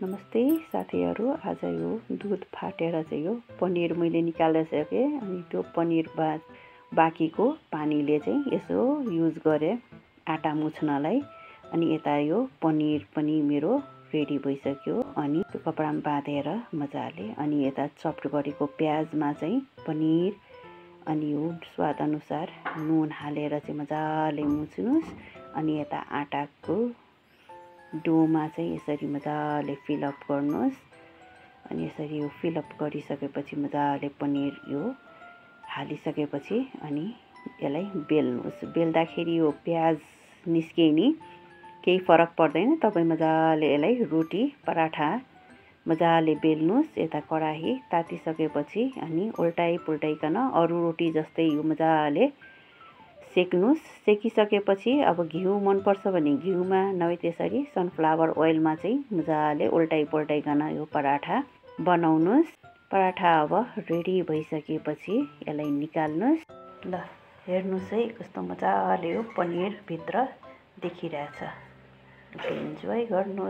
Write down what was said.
नमस्ते साथीहरू, आज यो दुध फाटेर चाहिँ यो पनिर मैले निकालिसकेँ। अनि त्यो पनिर बाँकीको पानीले चाहिँ यसो युज गरेँ आटा मुछ्नलाई। अनि यता यो पनिर पनि मेरो रेडी भइसक्यो। अनि त्यो कपडामा बाँधेर मजाले अनि यता चप गरेको प्याजमा चाहिँ पनिर अनि यो स्वाद अनुसार नुन हालेर चाहिँ मजाले मुछ्नुस्। अनि यता आटाको डोमा चाहिँ यसरी मजाले फिलअप गर्नुहोस्। अनि यसरी यो फिलअप गरिसकेपछि मजाले पनिर यो हालिसकेपछि अनि यसलाई बेल्नुहोस्। बेल्दाखेरि यो प्याज निस्के नि केही फरक पर्दैन। तपाईँ मजाले यसलाई रोटी पराठा मजाले बेल्नुहोस्। यता कराही तातिसकेपछि अनि उल्टाइ पुल्टाइकन अरू रोटी जस्तै यो मजाले सेक्नुहोस्। सेकिसकेपछि अब घिउ मनपर्छ भने घिउमा, नभए त्यसरी सनफ्लावर ओइलमा चाहिँ मजाले उल्टाइ पुल्टाइकन यो पराठा बनाउनुहोस्। पराठा अब रेडी भइसकेपछि यसलाई निकाल्नुहोस्। ल हेर्नुहोस् है कस्तो मजाले यो पनिर भित्र देखिरहेछ। इन्जोय गर्नुहोस्।